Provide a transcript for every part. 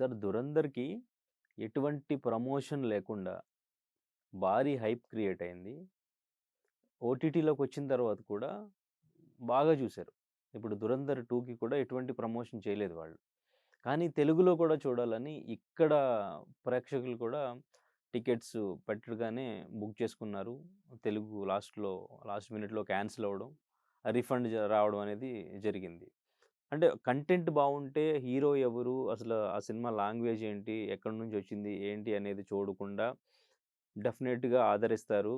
Sir 'ధురంధర్‌కి' ఎటువంటి promotion లేకుండా భారీ హైప్ క్రియేట్ అయింది. ఓటీటీలోకొచ్చిన తర్వాత కూడా బాగా చూసారు. ఇప్పుడు 'ధురంధర్ 2'కి కూడా ఎటువంటి ప్రమోషన్ చేయలేదు వాళ్ళు. కానీ తెలుగులో కూడా చూడాలని ఇక్కడ ప్రేక్షకులు కూడా టికెట్స్ పెట్టగానే బుక్ చేసుకున్నారు. తెలుగు లాస్ట్ మినిట్‌లో క్యాన్సిల్ అవ్వడం, రిఫండ్ రావడం అనేది జరిగింది. అంటే కంటెంట్ బావుంటే హీరో ఎవరు? అసలు ఆ సినిమా లాంగ్వేజ్ ఏంటి? ఎక్కడి నుంచొచ్చింది? ఏంటి? అనేది చూడకుండా డెఫినెట్‌గా ఆదరిస్తారు.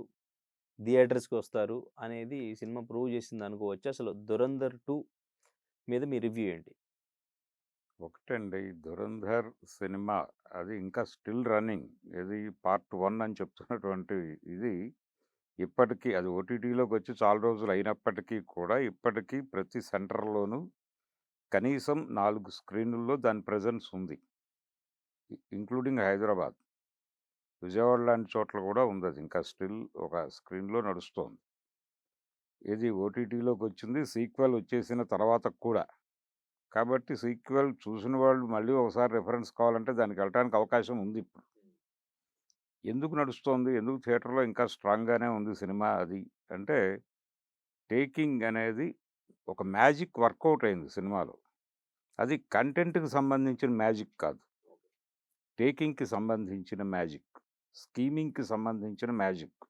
థియేటర్స్‌కొస్తారు అనేది ఈ సినిమా ప్రూవ్ చేసిందనుకోవచ్చా? అసలు 'ధురంధర్ 2' మీద మీ రివ్యూ ఏంటి? ఒకటండి 'ధురంధర్' సినిమా అది ఇంకా స్టిల్ రన్నింగ్. ఇది పార్ట్ 1 అని చెప్తున్నటువంటి ఇది ఇప్పటికీ అది ఓటీటీలోకొచ్చి చాలా రోజులు అయినప్పటికీ కూడా ఇప్పటికీ ప్రతి సెంటర్‌లోనూ కనీసం 4 స్క్రీనుల్లో దాని ప్రెజెన్స్ ఉంది. ఇంక్లూడింగ్ హైదరాబాద్. విజయవాడ లాంటి చోట్ల కూడా ఉందది. ఇంకా స్టిల్ ఒక స్క్రీన్‌లో నడుస్తోంది. ఇది ఓటీటీలోకొచ్చింది. సీక్వెల్ వచ్చేసిన తర్వాత కూడా. కాబట్టి సీక్వెల్ చూసిన వాళ్ళు మళ్ళీ ఒకసారి రిఫరెన్స్ కావాలంటే దానికెళ్ళటానికి అవకాశం ఉంది ఇప్పుడు. ఎందుకు నడుస్తోంది? ఎందుకు థియేటర్‌లో ఇంకా స్ట్రాంగ్‌గానే ఉంది సినిమా అది అంటే, టేకింగ్ అనేది ఒక మ్యాజిక్ వర్కౌట్ అయింది సినిమాలో. అది కంటెంట్‌కి సంబంధించిన మ్యాజిక్ కాదు. టేకింగ్‌కి సంబంధించిన మ్యాజిక్. స్కీమింగ్‌కి సంబంధించిన మ్యాజిక్.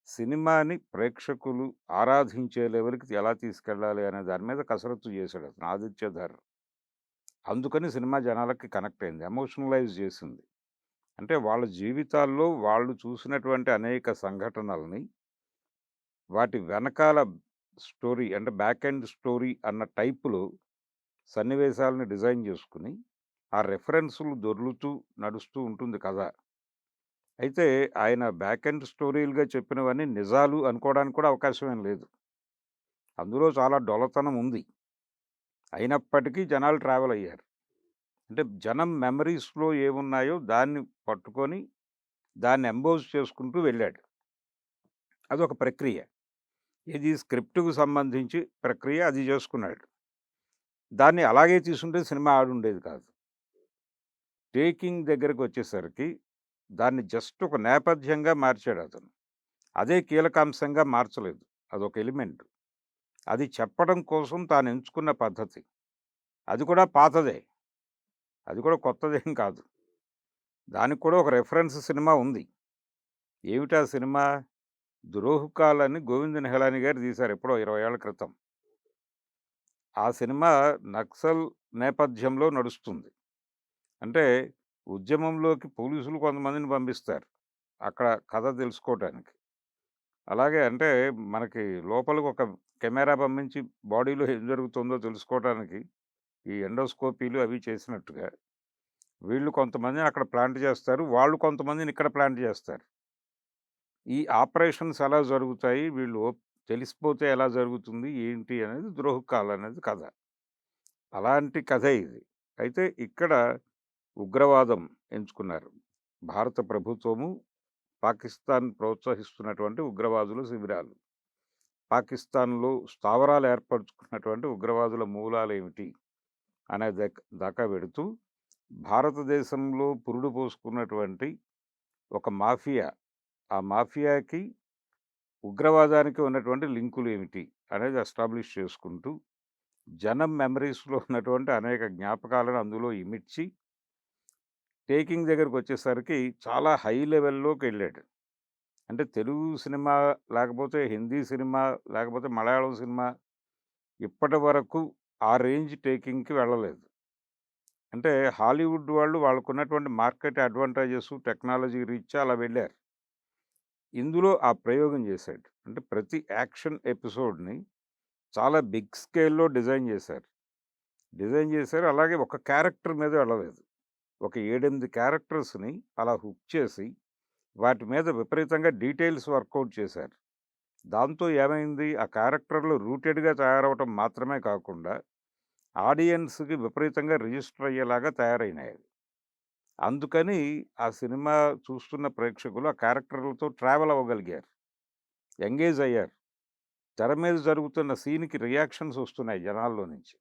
సినిమాని ప్రేక్షకులు ఆరాధించే లెవెల్‌కి ఎలా తీసుకెళ్ళాలి అనే దాని మీద కసరత్తు చేశాడతను 'ఆదిత్యధర్.' అందుకని సినిమా జనాలకి కనెక్ట్ అయింది. ఎమోషనలైజ్ చేసింది. అంటే వాళ్ళ జీవితాల్లో వాళ్ళు చూసినటువంటి అనేక సంఘటనల్ని, వాటి వెనకాల స్టోరీ అంటే బ్యాక్ ఎండ్ స్టోరీ అన్న టైప్‌లో సన్నివేశాలను డిజైన్ చేసుకొని, ఆ రెఫరెన్సులు దొర్లుతూ నడుస్తూ ఉంటుంది కథ. అయితే ఆయన బ్యాక్ ఎండ్ స్టోరీలుగా చెప్పినవన్నీ నిజాలు అనుకోవడానికి కూడా అవకాశం ఏం లేదు. అందులో చాలా డొల్లతనం ఉంది. అయినప్పటికీ జనాలు ట్రావెల్ అయ్యారు. అంటే జనం మెమరీస్‌లో ఏమున్నాయో దాన్ని పట్టుకొని, దాన్ని ఎంబోజ్ చేసుకుంటూ వెళ్ళాడు. అదొక ప్రక్రియ. ఇది స్క్రిప్ట్‌కు సంబంధించి ప్రక్రియ అది చేసుకున్నాడు. దాన్ని అలాగే తీసుంటే సినిమా ఆడుండేది కాదు. టేకింగ్ దగ్గరకొచ్చేసరికి దాన్ని జస్ట్ ఒక నేపథ్యంగా మార్చాడతను. అదే కీలకాంశంగా మార్చలేదు. అదొక ఎలిమెంట్. అది చెప్పడం కోసం తాను ఎంచుకున్న పద్ధతి. అది కూడా పాతదే. అది కూడా కొత్తదేం కాదు. దానికి కూడా ఒక రిఫరెన్స్ సినిమా ఉంది. ఏమిటా సినిమా? 'ద్రోహుకాల్' అని గోవింద్ నిహలాని గారు తీశారు ఎప్పుడో 20 ఏళ్ల క్రితం. ఆ సినిమా నక్సల్ నేపథ్యంలో నడుస్తుంది. అంటే ఉద్యమంలోకి పోలీసులు కొంతమందిని పంపిస్తారు. అక్కడ కథ తెలుసుకోవటానికి. అలాగే అంటే మనకి లోపలికి ఒక కెమెరా పంపించి బాడీలో ఏం జరుగుతుందో తెలుసుకోవటానికి ఈ ఎండోస్కోపీలు అవి చేసినట్టుగా వీళ్ళు కొంతమందిని అక్కడ ప్లాంట్ చేస్తారు. వాళ్ళు కొంతమందిని ఇక్కడ ప్లాంట్ చేస్తారు. ఈ ఆపరేషన్స్ ఎలా జరుగుతాయి? తెలిసిపోతే ఎలా జరుగుతుంది? ఏంటి అనేది 'ద్రోహుకాల్' అనేది కథ. అలాంటి కథే ఇది. అయితే ఇక్కడ ఉగ్రవాదం ఎంచుకున్నారు. భారత ప్రభుత్వము, పాకిస్తాన్ ప్రోత్సహిస్తున్నటువంటి ఉగ్రవాదుల శిబిరాలు. పాకిస్తాన్‌లో స్థావరాలు ఏర్పరుచుకున్నటువంటి ఉగ్రవాదుల మూలాలేమిటి అనే దాకా వెడుతూ, భారతదేశంలో పురుడు పోసుకున్నటువంటి ఒక మాఫియా, ఆ మాఫియాకి, ఉగ్రవాదానికి ఉన్నటువంటి లింకులేమిటి అనేది ఎస్టాబ్లిష్ చేసుకుంటూ, జనం మెమరీస్‌లో ఉన్నటువంటి అనేక జ్ఞాపకాలను అందులో ఇమిడ్చి టేకింగ్ దగ్గరకొచ్చేసరికి చాలా హై లెవెల్‌లోకెళ్ళాడు. అంటే తెలుగు సినిమా, లేకపోతే హిందీ సినిమా, లేకపోతే మలయాళం సినిమా ఇప్పటి వరకు ఆ రేంజ్ టేకింగ్‌కి వెళ్ళలేదు. అంటే హాలీవుడ్ వాళ్ళు వాళ్ళకున్నటువంటి మార్కెట్ అడ్వాంటేజెస్, టెక్నాలజీ రీత్యా అలా వెళ్లారు. ఇందులో ఆ ప్రయోగం చేశాడు. అంటే ప్రతి యాక్షన్ ఎపిసోడ్‌ని చాలా బిగ్ స్కేల్‌లో డిజైన్ చేశారు. అలాగే ఒక క్యారెక్టర్ మీద వెళ్ళలేదు. ఒక 7, 8 క్యారెక్టర్స్‌ని అలా హుక్ చేసి, వాటి మీద విపరీతంగా డీటెయిల్స్ వర్కౌట్ చేశారు. దాంతో ఏమైంది? ఆ క్యారెక్టర్‌లు రూటెడ్‌గా తయారవ్వటం మాత్రమే కాకుండా, ఆడియన్స్‌కి విపరీతంగా రిజిస్టర్ అయ్యేలాగా తయారైనాయి. అందుకని ఆ సినిమా చూస్తున్న ప్రేక్షకులు ఆ క్యారెక్టర్‌లతో ట్రావెల్ అవ్వగలిగారు. ఎంగేజ్ అయ్యారు. తెర మీద జరుగుతున్న సీన్‌కి రియాక్షన్స్ వస్తున్నాయి జనాల్లో నుంచి.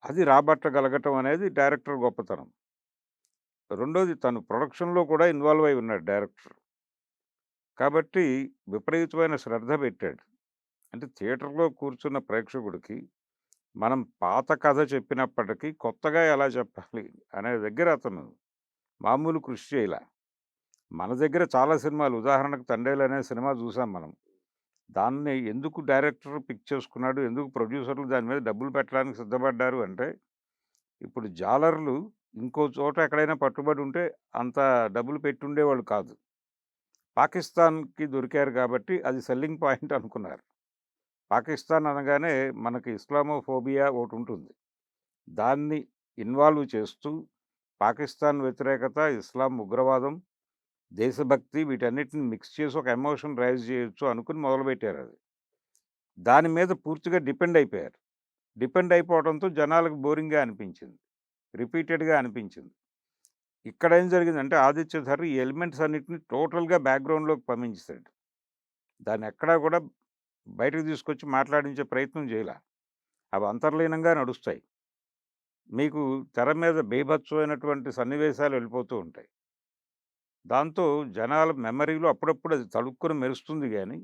అది రాబట్టగలగటం అనేది డైరెక్టర్ గొప్పతనం. రెండోది తను ప్రొడక్షన్‌లో కూడా ఇన్వాల్వ్ అయి ఉన్నాడు డైరెక్టర్. కాబట్టి విపరీతమైన శ్రద్ధ పెట్టాడు. అంటే థియేటర్‌లో కూర్చున్న ప్రేక్షకుడికి మనం పాత కథ చెప్పినప్పటికీ కొత్తగా ఎలా చెప్పాలి అనే దగ్గర అతను మామూలు కృషి చేయలా. మన దగ్గర చాలా సినిమాలు ఉదాహరణకు 'తండేలు' అనే సినిమా చూసాం మనం. దాన్ని ఎందుకు డైరెక్టర్ పిక్ చేసుకున్నాడు, ఎందుకు ప్రొడ్యూసర్‌లు దాని మీద డబ్బులు పెట్టడానికి సిద్ధపడ్డారు అంటే, ఇప్పుడు జాలర్లు ఇంకో చోట ఎక్కడైనా పట్టుబడి ఉంటే అంత డబ్బులు పెట్టుండేవాళ్ళు కాదు. పాకిస్తాన్‌కి దొరికారు కాబట్టి అది సెల్లింగ్ పాయింట్ అనుకున్నారు. పాకిస్తాన్ అనగానే మనకి ఇస్లామోఫోబియా ఒకటుంటుంది. దాన్ని ఇన్వాల్వ్ చేస్తూ పాకిస్తాన్ వ్యతిరేకత, ఇస్లాం ఉగ్రవాదం, దేశభక్తి వీటన్నిటిని మిక్స్ చేసి ఒక ఎమోషన్ రైజ్ చేయొచ్చు అనుకుని మొదలుపెట్టారది. దాని మీద పూర్తిగా డిపెండ్ అయిపోయారు. డిపెండ్ అయిపోవడంతో జనాలకు బోరింగ్‌గా అనిపించింది. రిపీటెడ్‌గా అనిపించింది. ఇక్కడేం జరిగిందంటే 'ఆదిత్య ధర్' ఈ ఎలిమెంట్స్ అన్నిటిని టోటల్‌గా బ్యాక్‌గ్రౌండ్‌లోకి పంపించేసాడు. దాన్నెక్కడా కూడా బయటకు తీసుకొచ్చి మాట్లాడించే ప్రయత్నం చేయలా. అవి అంతర్లీనంగా నడుస్తాయి. మీకు తెర మీద బీభత్సమైనటువంటి సన్నివేశాలు వెళ్ళిపోతూ ఉంటాయి. దాంతో జనాల మెమరీలో అప్పుడప్పుడు అది తళుక్కున మెరుస్తుంది గానీ,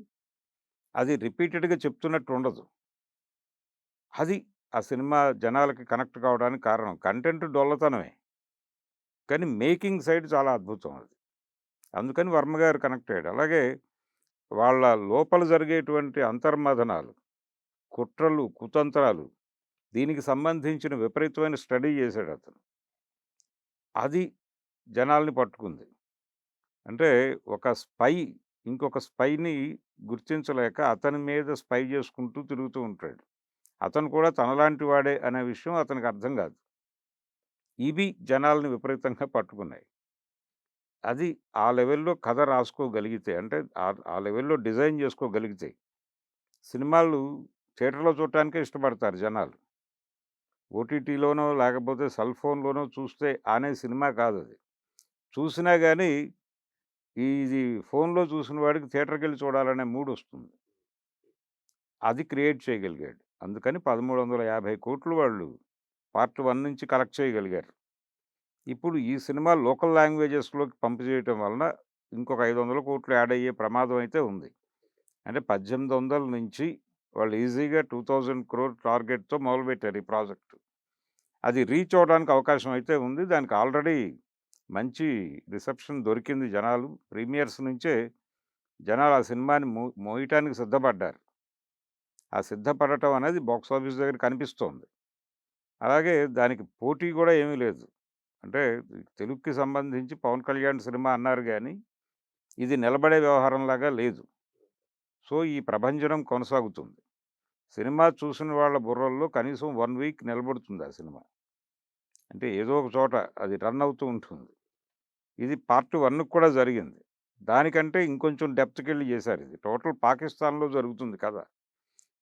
అది రిపీటెడ్‌గా చెప్తున్నట్టు ఉండదు. అది ఆ సినిమా జనాలకి కనెక్ట్ కావడానికి కారణం. కంటెంట్ డొల్లతనమే. కానీ మేకింగ్ సైడ్ చాలా అద్భుతం అది. అందుకని వర్మ గారు కనెక్ట్ అయ్యాడు. అలాగే వాళ్ళ లోపల జరిగేటువంటి అంతర్మథనాలు, కుట్రలు, కుతంత్రాలు దీనికి సంబంధించిన విపరీతమైన స్టడీ చేశాడతను. అది జనాల్ని పట్టుకుంది. అంటే ఒక స్పై ఇంకొక స్పైని గుర్తించలేక అతని మీద స్పై చేసుకుంటూ తిరుగుతూ ఉంటాడు. అతను కూడా తనలాంటి వాడే అనే విషయం అతనికి అర్థం కాదు. ఇవి జనాల్ని విపరీతంగా పట్టుకున్నాయి. అది ఆ లెవెల్‌లో కథ రాసుకోగలిగితే అంటే ఆ లెవెల్‌లో డిజైన్ చేసుకోగలిగితే సినిమాలు థియేటర్‌లో చూడటానికే ఇష్టపడతారు జనాలు. ఓటీటీలోనో లేకపోతే సెల్ ఫోన్‌లోనో చూస్తే ఆనే సినిమా కాదది. చూసినా గానీ ఇది ఫోన్‌లో చూసిన వాడికి థియేటర్‌కెళ్ళి చూడాలనే మూడొస్తుంది. అది క్రియేట్ చేయగలిగాడు. అందుకని 1350,00,00,000 వాళ్ళు పార్ట్ 1 నుంచి కలెక్ట్ చేయగలిగారు. ఇప్పుడు ఈ సినిమా లోకల్ లాంగ్వేజెస్‌లోకి పంప్ చేయటం వలన ఇంకొక 500,00,00,000 యాడ్ అయ్యే ప్రమాదం అయితే ఉంది. అంటే 1800 నుంచి వాళ్ళు ఈజీగా 2000 టార్గెట్‌తో మొదలుపెట్టారు ఈ ప్రాజెక్ట్. అది రీచ్ అవ్వడానికి అవకాశం అయితే ఉంది. దానికి ఆల్రెడీ మంచి రిసెప్షన్ దొరికింది జనాలు. ప్రీమియర్స్ నుంచే జనాలు ఆ సినిమాని మోయటానికి సిద్ధపడ్డారు. ఆ సిద్ధపడటం అనేది బాక్స్ ఆఫీస్ దగ్గర కనిపిస్తోంది. అలాగే దానికి పోటీ గూడా ఏమీ లేదు. అంటే తెలుగుకి సంబంధించి 'పవన్ కళ్యాణ్' సినిమా అన్నారు గానీ, ఇది నిలబడే వ్యవహారంలాగా లేదు. సో, ఈ ప్రభంజనం కొనసాగుతుంది. సినిమా చూసిన వాళ్ళ బుర్రల్లో కనీసం 1 వీక్ నిలబడుతుంది ఆ సినిమా. అంటే ఏదో ఒక చోట అది రన్ అవుతూ ఉంటుంది. ఇది పార్ట్ 1కి కూడా జరిగింది. దానికంటే ఇంకొంచెం డెప్త్‌కెళ్ళి చేశారిది. టోటల్ పాకిస్తాన్‌లో జరుగుతుంది కథ.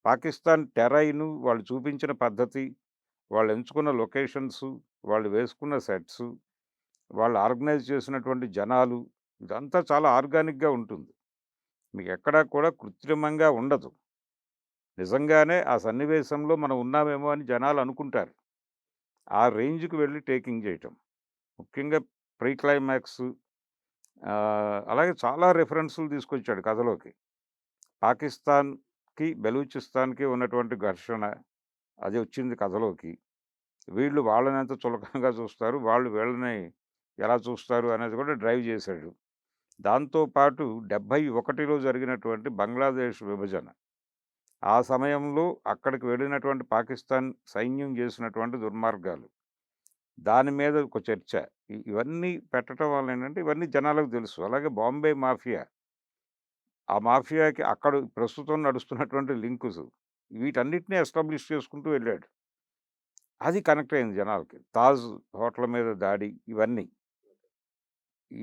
పాకిస్తాన్ టెరైను, వాళ్ళు చూపించిన పద్ధతి, వాళ్ళు ఎంచుకున్న లొకేషన్సు, వాళ్ళు వేసుకున్న సెట్సు, వాళ్ళు ఆర్గనైజ్ చేసినటువంటి జనాలు, ఇదంతా చాలా ఆర్గానిక్‌గా ఉంటుంది. మీకెక్కడా కూడా కృత్రిమంగా ఉండదు. నిజంగానే ఆ సన్నివేశంలో మనం ఉన్నామేమో అని జనాలు అనుకుంటారు. ఆ రేంజ్‌కి వెళ్లి టేకింగ్ చేయటం. ముఖ్యంగా ప్రీ క్లైమాక్సు అలాగే చాలా రిఫరెన్సులు తీసుకొచ్చాడు కథలోకి. పాకిస్తాన్‌కి, బెలూచిస్తాన్‌కి ఉన్నటువంటి ఘర్షణ అది వచ్చింది కథలోకి. వీళ్ళు వాళ్ళని ఎంత చులకనగా చూస్తారు, వాళ్ళు వీళ్ళని ఎలా చూస్తారు అనేది కూడా డ్రైవ్ చేశాడు. దాంతో పాటు 71లో జరిగినటువంటి బంగ్లాదేశ్ విభజన. ఆ సమయంలో అక్కడికి వెళ్ళినటువంటి పాకిస్తాన్ సైన్యం చేసినటువంటి దుర్మార్గాలు. దాని మీద ఒక చర్చ. ఇవన్నీ పెట్టటం వల్ల ఏంటంటే ఇవన్నీ జనాలకు తెలుసు. అలాగే బాంబే మాఫియా. ఆ మాఫియాకి అక్కడ ప్రస్తుతం నడుస్తున్నటువంటి లింకుసు. వీటన్నిటిని ఎస్టాబ్లిష్ చేసుకుంటూ వెళ్ళాడు. అది కనెక్ట్ అయింది జనాలకి. 'తాజ్' హోటల్ మీద దాడి ఇవన్నీ.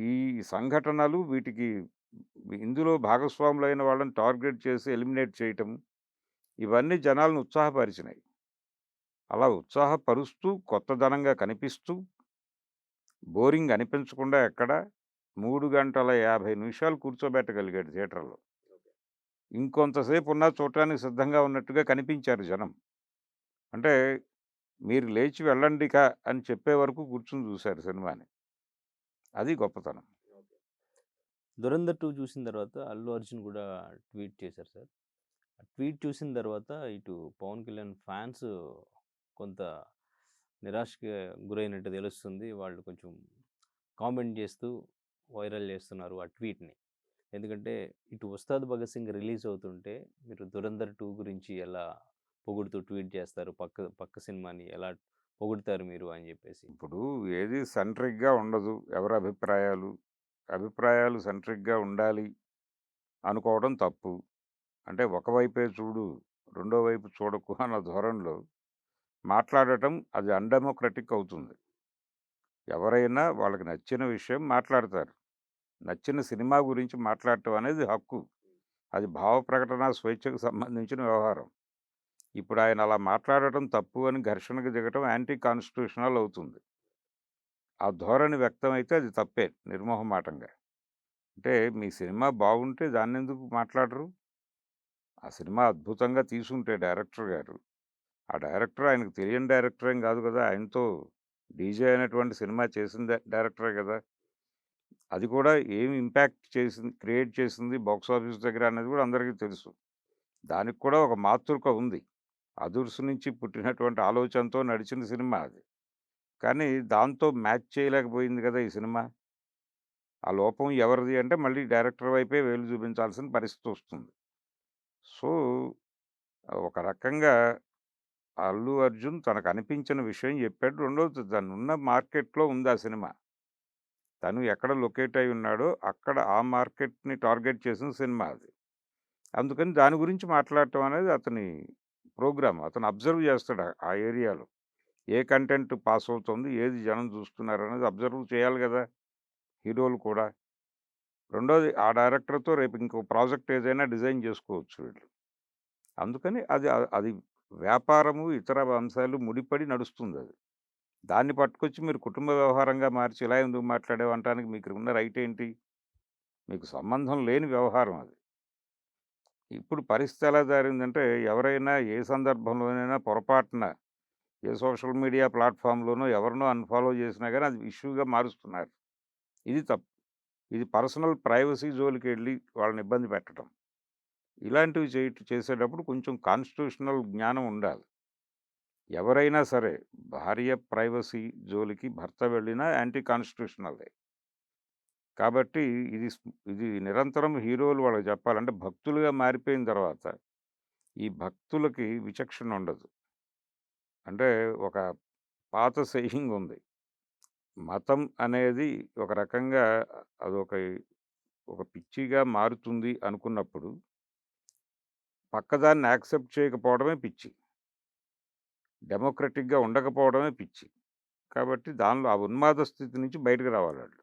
ఈ సంఘటనలు వీటికి ఇందులో భాగస్వాములైన వాళ్ళని టార్గెట్ చేసి ఎలిమినేట్ చేయటం, ఇవన్నీ జనాలను ఉత్సాహపరిచినాయి. అలా ఉత్సాహపరుస్తూ, కొత్తదనంగా కనిపిస్తూ, బోరింగ్ అనిపించకుండా ఎక్కడ 3 గంటల 50 నిమిషాలు కూర్చోబెట్టగలిగాడు థియేటర్‌లో. ఇంకొంతసేపు ఉన్నా చూడటానికి సిద్ధంగా ఉన్నట్టుగా కనిపించారు జనం. అంటే మీరు లేచి వెళ్ళండిక అని చెప్పే వరకు కూర్చొని చూసారు సినిమాని. అది గొప్పతనం. 'ధురంధర్ 2' చూసిన తర్వాత అల్లు అర్జున్ కూడా ట్వీట్ చేశారు సార్. ఆ ట్వీట్ చూసిన తర్వాత ఇటు పవన్ కళ్యాణ్ ఫ్యాన్స్ కొంత నిరాశకి గురైనట్టు తెలుస్తుంది. వాళ్ళు కొంచెం కామెంట్ చేస్తూ వైరల్ చేస్తున్నారు ఆ ట్వీట్‌ని. ఎందుకంటే ఇటు 'ఉస్తాద్ భగత్ సింగ్' రిలీజ్ అవుతుంటే మీరు 'ధురంధర్ 2' గురించి ఎలా పొగుడుతూ ట్వీట్ చేస్తారు? పక్క పక్క సినిమాని ఎలా పొగుడుతారు మీరు అని చెప్పేసి. ఇప్పుడు ఏది సెంట్రిక్‌గా ఉండదు. ఎవరి అభిప్రాయాలు, అభిప్రాయాలు సెంట్రిక్‌గా ఉండాలి అనుకోవడం తప్పు. అంటే ఒకవైపే చూడు, రెండో వైపు చూడకు అన్న ధోరణిలో మాట్లాడటం అది అన్‌డెమోక్రటిక్ అవుతుంది. ఎవరైనా వాళ్ళకి నచ్చిన విషయం మాట్లాడతారు. నచ్చిన సినిమా గురించి మాట్లాడటం అనేది హక్కు. అది భావ ప్రకటన స్వేచ్ఛకు సంబంధించిన వ్యవహారం. ఇప్పుడు ఆయన అలా మాట్లాడటం తప్పు అని ఘర్షణకు దిగటం యాంటీ కాన్స్టిట్యూషనల్ అవుతుంది. ఆ ధోరణి వ్యక్తమైతే అది తప్పే నిర్మొహమాటంగా. అంటే మీ సినిమా బాగుంటే దాన్నెందుకు మాట్లాడరు? ఆ సినిమా అద్భుతంగా తీసుంటే డైరెక్టర్ గారు, ఆ డైరెక్టర్ ఆయనకు తెలియని డైరెక్టర్ ఏం కాదు కదా! ఆయనతో 'డీజే' అనేటువంటి సినిమా చేసిన డైరెక్టరే కదా! అది కూడా ఏమి ఇంపాక్ట్ చేసింది, క్రియేట్ చేసింది బాక్స్ ఆఫీస్ దగ్గర అనేది కూడా అందరికీ తెలుసు. దానికి కూడా ఒక మాతృక ఉంది. అదుర్స్ నుంచి పుట్టినటువంటి ఆలోచనతో నడిచిన సినిమా అది. కానీ దాంతో మ్యాచ్ చేయలేకపోయింది కదా ఈ సినిమా. ఆ లోపం ఎవరిది అంటే మళ్ళీ డైరెక్టర్ వైపే వేలు చూపించాల్సిన పరిస్థితి వస్తుంది. సో, ఒక రకంగా అల్లు అర్జున్ తనకనిపించిన విషయం చెప్పాడు. రెండోది తనున్న మార్కెట్‌లో ఉంది ఆ సినిమా. తను ఎక్కడ లొకేట్ అయి ఉన్నాడో అక్కడ ఆ మార్కెట్‌ని టార్గెట్ చేసిన సినిమా అది. అందుకని దాని గురించి మాట్లాడటం అనేది అతని ప్రోగ్రామ్. అతను అబ్జర్వ్ చేస్తాడు ఆ ఏరియాలో. ఏ కంటెంట్ పాస్ అవుతుంది, ఏది జనం చూస్తున్నారనేది అబ్జర్వ్ చేయాలి గదా! హీరోలు కూడా. రెండోది ఆ డైరెక్టర్‌తో రేపు ఇంకో ప్రాజెక్ట్ ఏదైనా డిజైన్ జేసుకోవచ్చు వీళ్ళు. అందుకని అది వ్యాపారము, ఇతర అంశాలు ముడిపడి నడుస్తుందది. దాన్ని పట్టుకొచ్చి మీరు కుటుంబ వ్యవహారంగా మార్చి ఇలా ఎందుకు మాట్లాడావు అనటానికి మీకు ఉన్న రైట్ ఏంటి? మీకు సంబంధం లేని వ్యవహారం అది. ఇప్పుడు పరిస్థితి ఎలా జారిందంటే ఎవరైనా ఏ సందర్భంలోనైనా పొరపాటున ఏ సోషల్ మీడియా ప్లాట్‌ఫామ్‌లోనో ఎవరినో అన్‌ఫాలో చేసినా గాని అది ఇష్యూగా మారుస్తున్నారు. ఇది తప్పు. ఇది పర్సనల్ ప్రైవసీ జోలికెళ్ళి వాళ్ళని ఇబ్బంది పెట్టడం. ఇలాంటివి చేసేటప్పుడు కొంచెం కాన్స్టిట్యూషనల్ జ్ఞానం ఉండాలి. ఎవరైనా సరే భార్య ప్రైవసీ జోలికి భర్త వెళ్ళినా యాంటీ కాన్స్టిట్యూషనలే. కాబట్టి ఇది నిరంతరం హీరోలు వాళ్ళకి చెప్పాలంటే భక్తులుగా మారిపోయిన తర్వాత ఈ భక్తులకి విచక్షణ ఉండదు. అంటే ఒక పాత సెయింగ్ ఉంది. మతం అనేది ఒక రకంగా అదొక ఒక పిచ్చిగా మారుతుంది అనుకున్నప్పుడు, పక్కదాన్ని యాక్సెప్ట్ చేయకపోవడమే పిచ్చి. డెమోక్రటిక్‌గా ఉండకపోవడమే పిచ్చి. కాబట్టి దానిలో ఆ ఉన్మాద స్థితి నుంచి బయటకు రావాలాళ్ళు.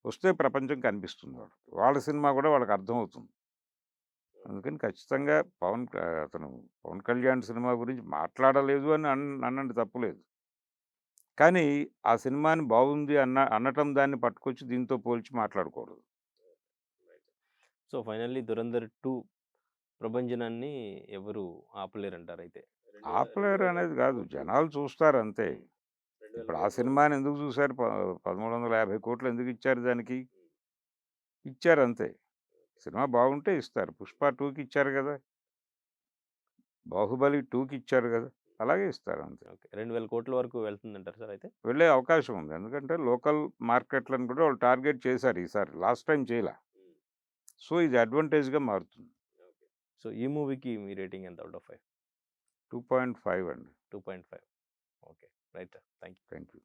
వస్తే ప్రపంచం కనిపిస్తుంది వాళ్ళకి. వాళ్ళ సినిమా కూడా వాళ్ళకి అర్థమవుతుంది. అందుకని ఖచ్చితంగా అతను 'పవన్ కళ్యాణ్' సినిమా గురించి మాట్లాడలేదు అని అనండి తప్పులేదు. కానీ ఆ సినిమాని బాగుంది అనటం దాన్ని పట్టుకొచ్చి దీంతో పోల్చి మాట్లాడకూడదు. సో, ఫైనల్లీ 'ధురంధర్ 2' ప్రభంజనాన్ని ఎవరు ఆపలేరంటారైతే. ఆపలేరు అనేది కాదు. జనాలు చూస్తారంతే. ఇప్పుడు ఆ సినిమాని ఎందుకు చూసారు? 1350,00,00,000 ఎందుకు ఇచ్చారు దానికి? ఇచ్చారంతే. సినిమా బాగుంటే ఇస్తారు. 'పుష్ప 2'కి ఇచ్చారు గదా! 'బాహుబలి 2'కి ఇచ్చారు గదా! అలాగే ఇస్తారు అంతే. ఓకే. 2,000,00,00,000 వరకు వెళ్తుందంటారా సార్ అయితే? వెళ్ళే అవకాశం ఉంది. ఎందుకంటే లోకల్ మార్కెట్‌లను కూడా వాళ్ళు టార్గెట్ చేశారు ఈసారి. లాస్ట్ టైమ్ చేయలా. సో, ఇది అడ్వాంటేజ్‌గా మారుతుంది. సో, ఈ మూవీకి మీ రేటింగ్ ఎంత ఔట్ ఆఫ్ 5? 2.5 అండి. 2.5. Okay. Right sir. Thank you. Thank you.